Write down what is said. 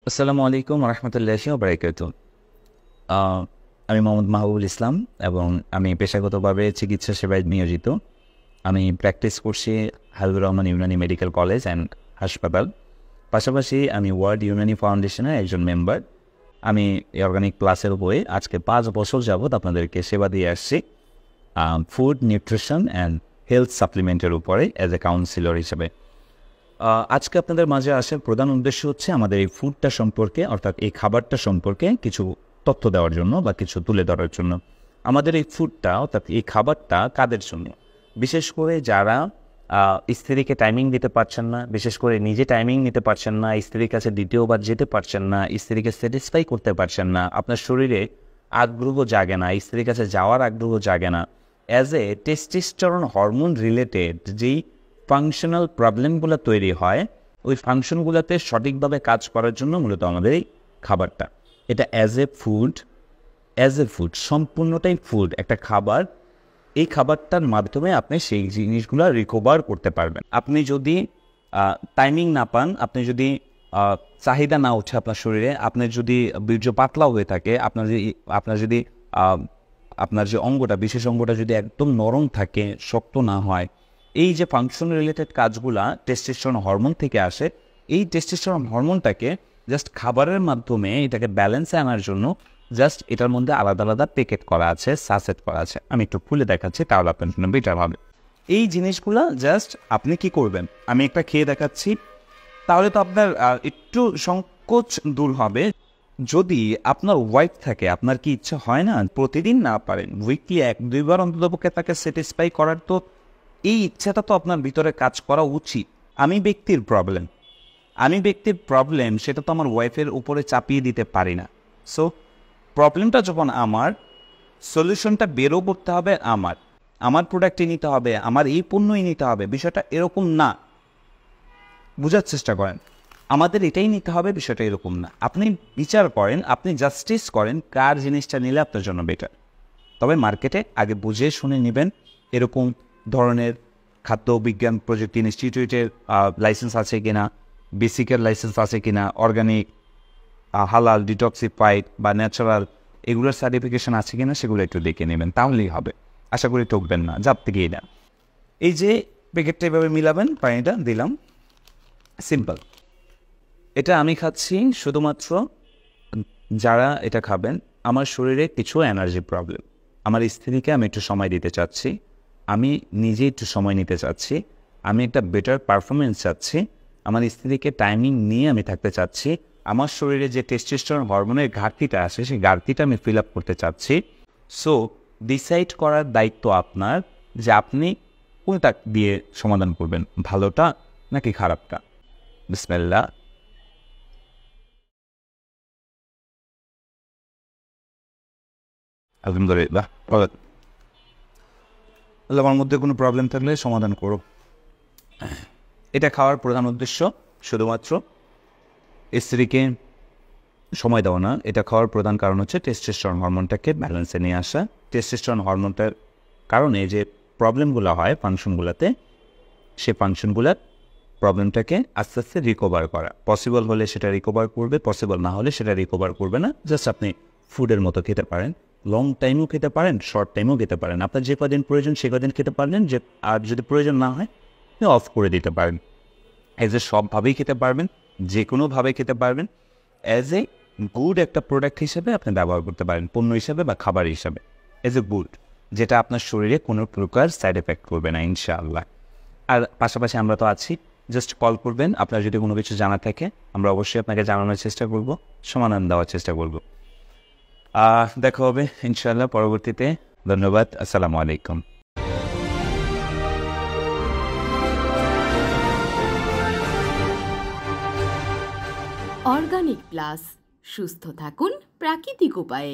আসসালামু আলাইকুম রহমতুল্লাহি ওয়া বারাকাতুহু। আমি মোহাম্মদ মাহবুবুল ইসলাম এবং আমি পেশাগতভাবে চিকিৎসা সেবায় নিয়োজিত। আমি প্র্যাকটিস করছি Habibur Rahman Unani medical college and হাসপাতাল। পাশাপাশি আমি ওয়ার্ল্ড ইউনানি ফাউন্ডেশনের একজন মেম্বার। আমি অর্গানিক প্লাসের বইয়ে আজকে 5 বছর যাবৎ আপনাদেরকে সেবা দিয়ে আসছি ফুড নিউট্রিশন অ্যান্ড হেলথ সাপ্লিমেন্টের উপরে অ্যাজ এ কাউন্সিলর হিসেবে। আজকে আপনাদের মাঝে আসার প্রধান উদ্দেশ্য হচ্ছে আমাদের এই ফুডটা সম্পর্কে, অর্থাৎ এই খাবারটা সম্পর্কে কিছু তথ্য দেওয়ার জন্য বা কিছু তুলে ধরার জন্য। আমাদের এই ফুডটা অর্থাৎ এই খাবারটা কাদের জন্য? বিশেষ করে যারা স্ত্রীকে টাইমিং দিতে পারছেন না, বিশেষ করে নিজে টাইমিং নিতে পারছেন না, স্ত্রীর কাছে দ্বিতীয়বার যেতে পারছেন না, স্ত্রীকে স্যাটিসফাই করতে পারছেন না, আপনার শরীরে আগ্রহ জাগে না, স্ত্রীর কাছে যাওয়ার আগ্রহ জাগে না, as a testosterone hormone related যেই ফাংশনাল প্রবলেমগুলো তৈরি হয়, ওই ফাংশনগুলোতে সঠিকভাবে কাজ করার জন্য মূলত আমাদের এই খাবারটা, এটা অ্যাজ এ ফুড সম্পূর্ণটাই ফুড, একটা খাবার। এই খাবারটার মাধ্যমে আপনি সেই জিনিসগুলো রিকভার করতে পারবেন। আপনি যদি টাইমিং না পান, আপনি যদি চাহিদা না উঠে আপনার শরীরে, আপনার যদি বীর্য পাতলা হয়ে থাকে, আপনার যে অঙ্গটা, বিশেষ অঙ্গটা যদি একদম নরম থাকে, শক্ত না হয়, এই যে ফাংশন রিলেটেড কাজগুলা টেস্টোস্টেরন হরমোন থেকে আসে, এই টেস্টোস্টেরন হরমোনটাকে জাস্ট খাবারের মাধ্যমে এটাকে ব্যালেন্সে আনার জন্য জাস্ট এটার মধ্যে আলাদা আলাদা প্যাকেট করা আছে, সাসেট করা আছে। আমি একটু খুলে দেখাচ্ছি, তাহলে আপনার জন্য বেটার হবে। এই জিনিসগুলা জাস্ট আপনি কি করবেন, আমি একটা খেয়ে দেখাচ্ছি, তাহলে তো আপনার একটু সংকোচ দূর হবে। যদি আপনার ওয়াইফ থাকে, আপনার কি ইচ্ছা হয় না প্রতিদিন না পারেন, উইকলি 1-2 বার অন্ততপক্ষে তাকে স্যাটিসফাই করার? তো এই ইচ্ছাটা তো আপনার ভিতরে কাজ করা উচিত। আমি ব্যক্তির প্রবলেম সেটা তো আমার ওয়াইফের উপরে চাপিয়ে দিতে পারি না। সো প্রবলেমটা যখন আমার, সলিউশনটা বেরো করতে হবে আমার প্রোডাক্টই নিতে হবে, আমার এই পণ্যই নিতে হবে, বিষয়টা এরকম না। বোঝার চেষ্টা করেন, আমাদের এটাই নিতে হবে, বিষয়টা এরকম না। আপনি বিচার করেন, আপনি জাস্টিস করেন কার জিনিসটা নিলে আপনার জন্য বেটার। তবে মার্কেটে আগে বুঝে শুনে নেবেন, এরকম ধরনের খাদ্য বিজ্ঞান প্রযুক্তি ইনস্টিটিউটের লাইসেন্স আছে কিনা, বেসিকের লাইসেন্স আছে কিনা, অর্গানিক, হালাল, ডিটক্সিফাইড বা ন্যাচারাল, এগুলোর সার্টিফিকেশন আছে কিনা, সেগুলো একটু দেখে নেবেন, তাহলেই হবে। আশা করি ঠকবেন না, যার থেকেই না। এই যে প্যাকেটটা এভাবে মিলাবেন, পানিটা দিলাম, সিম্পল। এটা আমি খাচ্ছি শুধুমাত্র যারা এটা খাবেন, আমার শরীরে কিছু এনার্জি প্রবলেম, আমার স্ত্রীকে আমি একটু সময় দিতে চাচ্ছি, আমি নিজে একটু সময় নিতে চাচ্ছি, আমি একটা বেটার পারফরমেন্স চাচ্ছি, আমার স্ত্রীকে টাইমিং নিয়ে আমি থাকতে চাচ্ছি, আমার শরীরে যে টেস্টোস্টেরন হরমোনের ঘাটতিটা আছে সেই ঘাটতিটা আমি ফিল আপ করতে চাচ্ছি। সো ডিসাইড করার দায়িত্ব আপনার যে আপনি কোনটা দিয়ে সমাধান করবেন, ভালোটা নাকি খারাপটা। বিসমিল্লাহ। আলহামদুলিল্লাহ। আমার মধ্যে কোনো প্রবলেম থাকলে সমাধান করো। এটা খাওয়ার প্রধান উদ্দেশ্য শুধুমাত্র স্ত্রীকে সময় দেওয়া না, এটা খাওয়ার প্রধান কারণ হচ্ছে টেস্টোস্টেরন হরমোনটাকে ব্যালেন্সে নিয়ে আসা। টেস্টোস্টেরন হরমোনটার কারণে যে প্রবলেমগুলো হয় ফাংশনগুলোতে, সে ফাংশনগুলোর প্রবলেমটাকে আস্তে আস্তে রিকভার করা। পসিবল হলে সেটা রিকভার করবে, পসিবল না হলে সেটা রিকভার করবে না। জাস্ট আপনি ফুডের মতো খেতে পারেন, লং টাইমও খেতে পারেন, শর্ট টাইমও খেতে পারেন, আপনার যে কদিন প্রয়োজন সে কদিন খেতে পারলেন, যে আর যদি প্রয়োজন না হয় আপনি অফ করে দিতে পারেন। অ্যাজ এ সবভাবেই খেতে পারবেন, যে কোনোভাবে খেতে পারবেন, অ্যাজ এ গুড একটা প্রোডাক্ট হিসেবে আপনি ব্যবহার করতে পারেন, পণ্য হিসাবে বা খাবার হিসাবে, অ্যাজ এ গুড, যেটা আপনার শরীরে কোনো প্রকার সাইড এফেক্ট করবে না ইনশাআল্লাহ। আর পাশাপাশি আমরা তো আছি, জাস্ট কল করবেন আপনার যদি কোনো কিছু জানা থাকে, আমরা অবশ্যই আপনাকে জানানোর চেষ্টা করব, সমাধান দেওয়ার চেষ্টা করব। দেখা হবে ইনশাআল্লাহ পরবর্তীতে। ধন্যবাদ। আসসালামু আলাইকুম। অর্গানিক প্লাস, সুস্থ থাকুন প্রাকৃতিক উপায়ে।